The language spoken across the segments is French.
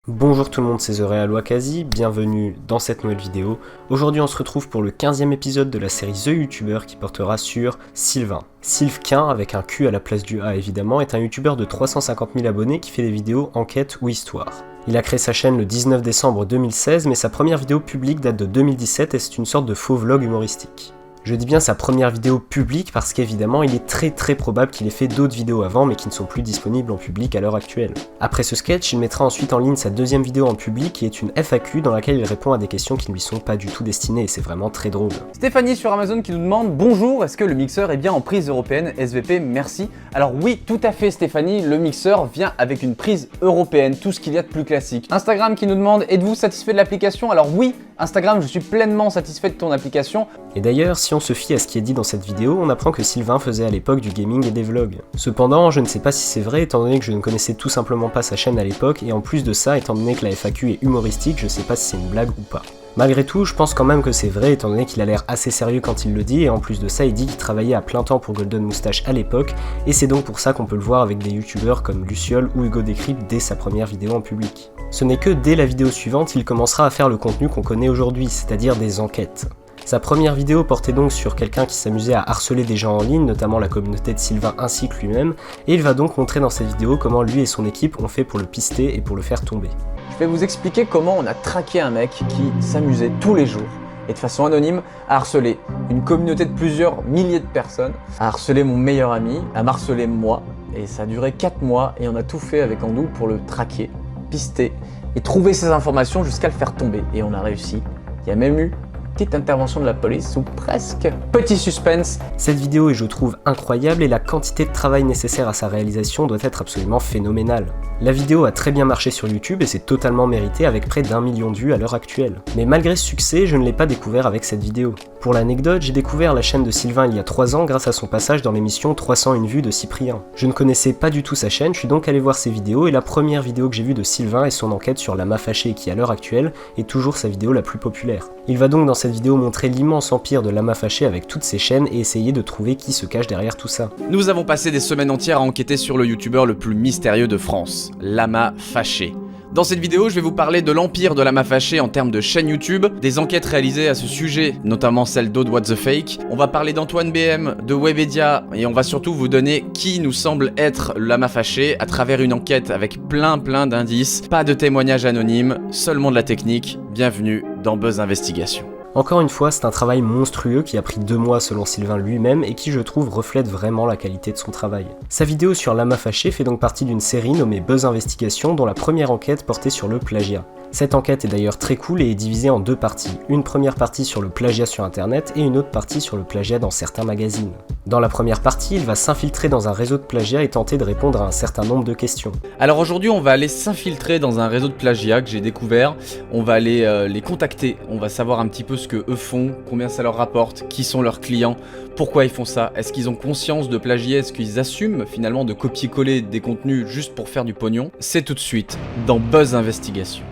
Bonjour tout le monde, c'est The Real Wakazi, bienvenue dans cette nouvelle vidéo. Aujourd'hui on se retrouve pour le 15e épisode de la série The YouTuber qui portera sur Sylvain. Sylvquin, avec un Q à la place du A évidemment, est un YouTuber de 350 000 abonnés qui fait des vidéos enquête ou histoire. Il a créé sa chaîne le 19 décembre 2016, mais sa première vidéo publique date de 2017 et c'est une sorte de faux vlog humoristique. Je dis bien sa première vidéo publique parce qu'évidemment il est très probable qu'il ait fait d'autres vidéos avant mais qui ne sont plus disponibles en public à l'heure actuelle. Après ce sketch, il mettra ensuite en ligne sa deuxième vidéo en public qui est une FAQ dans laquelle il répond à des questions qui ne lui sont pas du tout destinées et c'est vraiment très drôle. Stéphanie sur Amazon qui nous demande « Bonjour, est-ce que le mixeur est bien en prise européenne SVP, merci ». Alors oui, tout à fait Stéphanie, le mixeur vient avec une prise européenne, tout ce qu'il y a de plus classique. Instagram qui nous demande « Êtes-vous satisfait de l'application ?» Alors oui, Instagram, je suis pleinement satisfait de ton application. Et d'ailleurs, si on se fie à ce qui est dit dans cette vidéo, on apprend que Sylvain faisait à l'époque du gaming et des vlogs. Cependant, je ne sais pas si c'est vrai étant donné que je ne connaissais tout simplement pas sa chaîne à l'époque et en plus de ça, étant donné que la FAQ est humoristique, je sais pas si c'est une blague ou pas. Malgré tout, je pense quand même que c'est vrai étant donné qu'il a l'air assez sérieux quand il le dit et en plus de ça, il dit qu'il travaillait à plein temps pour Golden Moustache à l'époque et c'est donc pour ça qu'on peut le voir avec des youtubeurs comme Luciole ou Hugo Décrypte dès sa première vidéo en public. Ce n'est que dès la vidéo suivante, il commencera à faire le contenu qu'on connaît aujourd'hui, c'est-à-dire des enquêtes. Sa première vidéo portait donc sur quelqu'un qui s'amusait à harceler des gens en ligne, notamment la communauté de Sylvain ainsi que lui-même, et il va donc montrer dans cette vidéo comment lui et son équipe ont fait pour le pister et pour le faire tomber. Je vais vous expliquer comment on a traqué un mec qui s'amusait tous les jours et de façon anonyme à harceler une communauté de plusieurs milliers de personnes, à harceler mon meilleur ami, à m'harceler moi, et ça a duré 4 mois et on a tout fait avec Andou pour le traquer, pister et trouver ces informations jusqu'à le faire tomber. Et on a réussi. Il y a même eu petite intervention de la police ou presque. Petit suspense. Cette vidéo est je trouve incroyable et la quantité de travail nécessaire à sa réalisation doit être absolument phénoménale. La vidéo a très bien marché sur YouTube et c'est totalement mérité avec près d'1 million de vues à l'heure actuelle. Mais malgré ce succès, je ne l'ai pas découvert avec cette vidéo. Pour l'anecdote, j'ai découvert la chaîne de Sylvain il y a 3 ans grâce à son passage dans l'émission 301 vues de Cyprien. Je ne connaissais pas du tout sa chaîne, je suis donc allé voir ses vidéos et la première vidéo que j'ai vue de Sylvain est son enquête sur Lama Fâché qui à l'heure actuelle est toujours sa vidéo la plus populaire. Il va donc dans cette vidéo montrer l'immense empire de Lama Fâché avec toutes ses chaînes et essayer de trouver qui se cache derrière tout ça. Nous avons passé des semaines entières à enquêter sur le youtubeur le plus mystérieux de France, Lama Fâché. Dans cette vidéo, je vais vous parler de l'empire de Lama Fâché en termes de chaîne YouTube, des enquêtes réalisées à ce sujet, notamment celle d'Aude What the Fake. On va parler d'Antoine BM, de Webedia, et on va surtout vous donner qui nous semble être Lama Fâché à travers une enquête avec plein d'indices, pas de témoignages anonymes, seulement de la technique. Bienvenue dans Buzz Investigation. Encore une fois, c'est un travail monstrueux qui a pris 2 mois selon Sylvain lui-même et qui je trouve reflète vraiment la qualité de son travail. Sa vidéo sur Lama Fâché fait donc partie d'une série nommée Buzz Investigation dont la première enquête portait sur le plagiat. Cette enquête est d'ailleurs très cool et est divisée en 2 parties, une première partie sur le plagiat sur internet et une autre partie sur le plagiat dans certains magazines. Dans la première partie, il va s'infiltrer dans un réseau de plagiat et tenter de répondre à un certain nombre de questions. Alors aujourd'hui, on va aller s'infiltrer dans un réseau de plagiat que j'ai découvert, on va aller les contacter, on va savoir un petit peu ce que eux font, combien ça leur rapporte, qui sont leurs clients, pourquoi ils font ça, est-ce qu'ils ont conscience de plagier, est-ce qu'ils assument finalement de copier-coller des contenus juste pour faire du pognon. C'est tout de suite dans Buzz Investigation.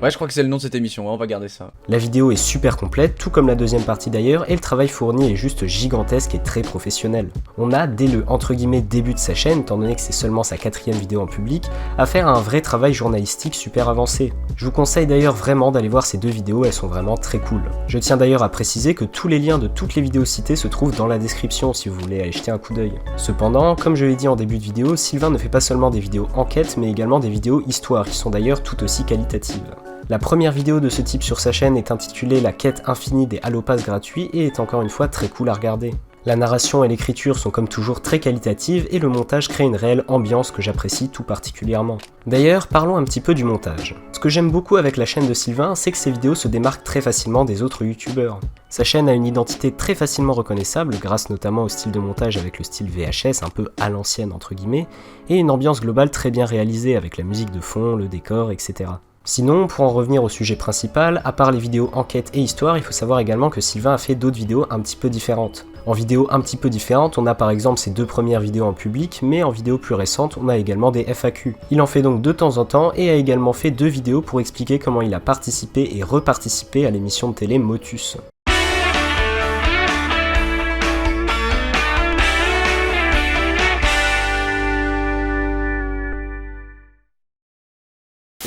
Ouais, je crois que c'est le nom de cette émission, ouais, on va garder ça. La vidéo est super complète, tout comme la deuxième partie d'ailleurs, et le travail fourni est juste gigantesque et très professionnel. On a, dès le entre guillemets début de sa chaîne, étant donné que c'est seulement sa 4e vidéo en public, à faire un vrai travail journalistique super avancé. Je vous conseille d'ailleurs vraiment d'aller voir ces 2 vidéos, elles sont vraiment très cool. Je tiens d'ailleurs à préciser que tous les liens de toutes les vidéos citées se trouvent dans la description si vous voulez aller jeter un coup d'œil. Cependant, comme je l'ai dit en début de vidéo, Sylvain ne fait pas seulement des vidéos enquête, mais également des vidéos histoire, qui sont d'ailleurs tout aussi qualitatives. La première vidéo de ce type sur sa chaîne est intitulée La quête infinie des Allopass gratuits et est encore une fois très cool à regarder. La narration et l'écriture sont comme toujours très qualitatives et le montage crée une réelle ambiance que j'apprécie tout particulièrement. D'ailleurs, parlons un petit peu du montage. Ce que j'aime beaucoup avec la chaîne de Sylvain, c'est que ses vidéos se démarquent très facilement des autres youtubeurs. Sa chaîne a une identité très facilement reconnaissable grâce notamment au style de montage avec le style VHS un peu à l'ancienne entre guillemets, et une ambiance globale très bien réalisée avec la musique de fond, le décor, etc. Sinon, pour en revenir au sujet principal, à part les vidéos enquête et histoire, il faut savoir également que Sylvain a fait d'autres vidéos un petit peu différentes. En vidéo un petit peu différentes, on a par exemple ses 2 premières vidéos en public, mais en vidéo plus récente, on a également des FAQ. Il en fait donc de temps en temps et a également fait 2 vidéos pour expliquer comment il a participé et reparticipé à l'émission de télé Motus.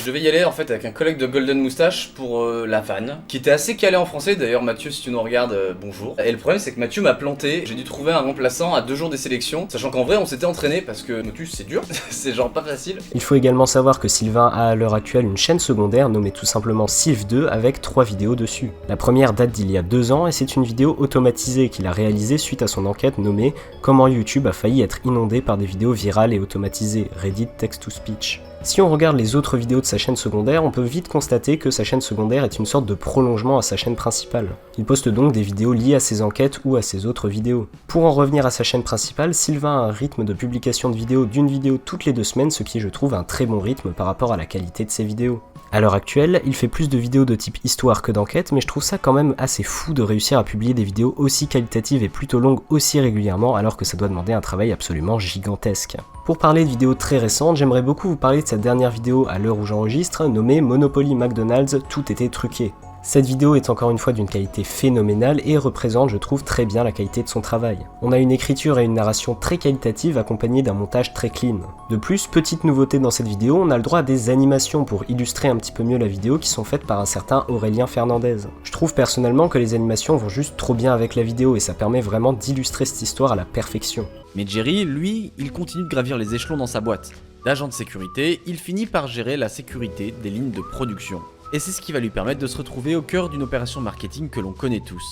Je devais y aller en fait avec un collègue de Golden Moustache pour la vanne, qui était assez calé en français. D'ailleurs Mathieu, si tu nous regardes, bonjour. Et le problème c'est que Mathieu m'a planté, j'ai dû trouver un remplaçant à 2 jours des sélections, sachant qu'en vrai on s'était entraîné parce que Motus c'est dur, c'est genre pas facile. Il faut également savoir que Sylvain a à l'heure actuelle une chaîne secondaire nommée tout simplement Sylv2 avec 3 vidéos dessus. La première date d'il y a 2 ans et c'est une vidéo automatisée qu'il a réalisée suite à son enquête nommée « Comment YouTube a failli être inondé par des vidéos virales et automatisées, Reddit Text-to-Speech ». Si on regarde les autres vidéos de sa chaîne secondaire, on peut vite constater que sa chaîne secondaire est une sorte de prolongement à sa chaîne principale. Il poste donc des vidéos liées à ses enquêtes ou à ses autres vidéos. Pour en revenir à sa chaîne principale, Sylvain a un rythme de publication de vidéos d'une vidéo toutes les 2 semaines, ce qui est je trouve un très bon rythme par rapport à la qualité de ses vidéos. À l'heure actuelle, il fait plus de vidéos de type histoire que d'enquête, mais je trouve ça quand même assez fou de réussir à publier des vidéos aussi qualitatives et plutôt longues aussi régulièrement alors que ça doit demander un travail absolument gigantesque. Pour parler de vidéos très récentes, j'aimerais beaucoup vous parler de sa dernière vidéo à l'heure où j'enregistre, nommée Monopoly McDonald's, tout était truqué. Cette vidéo est encore une fois d'une qualité phénoménale et représente, je trouve, très bien la qualité de son travail. On a une écriture et une narration très qualitative accompagnées d'un montage très clean. De plus, petite nouveauté dans cette vidéo, on a le droit à des animations pour illustrer un petit peu mieux la vidéo qui sont faites par un certain Aurélien Fernandez. Je trouve personnellement que les animations vont juste trop bien avec la vidéo et ça permet vraiment d'illustrer cette histoire à la perfection. Mais Jerry, lui, il continue de gravir les échelons dans sa boîte. D'agent de sécurité, il finit par gérer la sécurité des lignes de production. Et c'est ce qui va lui permettre de se retrouver au cœur d'une opération marketing que l'on connaît tous,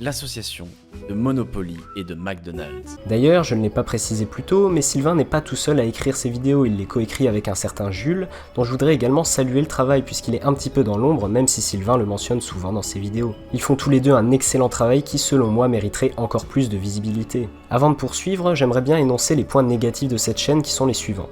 l'association de Monopoly et de McDonald's. D'ailleurs, je ne l'ai pas précisé plus tôt, mais Sylvain n'est pas tout seul à écrire ses vidéos, il les coécrit avec un certain Jules, dont je voudrais également saluer le travail puisqu'il est un petit peu dans l'ombre, même si Sylvain le mentionne souvent dans ses vidéos. Ils font tous les deux un excellent travail qui, selon moi, mériterait encore plus de visibilité. Avant de poursuivre, j'aimerais bien énoncer les points négatifs de cette chaîne qui sont les suivants.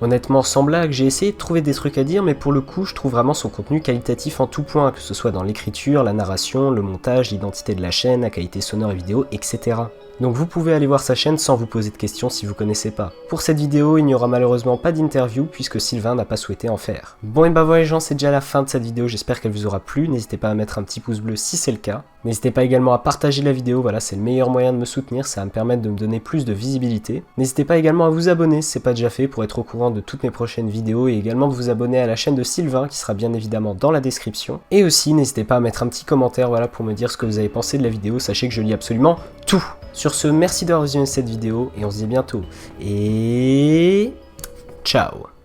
Honnêtement, sans blague, j'ai essayé de trouver des trucs à dire, mais pour le coup, je trouve vraiment son contenu qualitatif en tout point, que ce soit dans l'écriture, la narration, le montage, l'identité de la chaîne, la qualité sonore et vidéo, etc. Donc vous pouvez aller voir sa chaîne sans vous poser de questions si vous connaissez pas. Pour cette vidéo, il n'y aura malheureusement pas d'interview puisque Sylvain n'a pas souhaité en faire. Bon et bah voilà les gens, c'est déjà la fin de cette vidéo, j'espère qu'elle vous aura plu, n'hésitez pas à mettre un petit pouce bleu si c'est le cas. N'hésitez pas également à partager la vidéo, voilà c'est le meilleur moyen de me soutenir, ça va me permettre de me donner plus de visibilité. N'hésitez pas également à vous abonner si c'est pas déjà fait pour être au courant de toutes mes prochaines vidéos et également de vous abonner à la chaîne de Sylvain qui sera bien évidemment dans la description. Et aussi n'hésitez pas à mettre un petit commentaire voilà, pour me dire ce que vous avez pensé de la vidéo, sachez que je lis absolument tout. Sur ce, merci d'avoir visionné cette vidéo et on se dit à bientôt. Et ciao!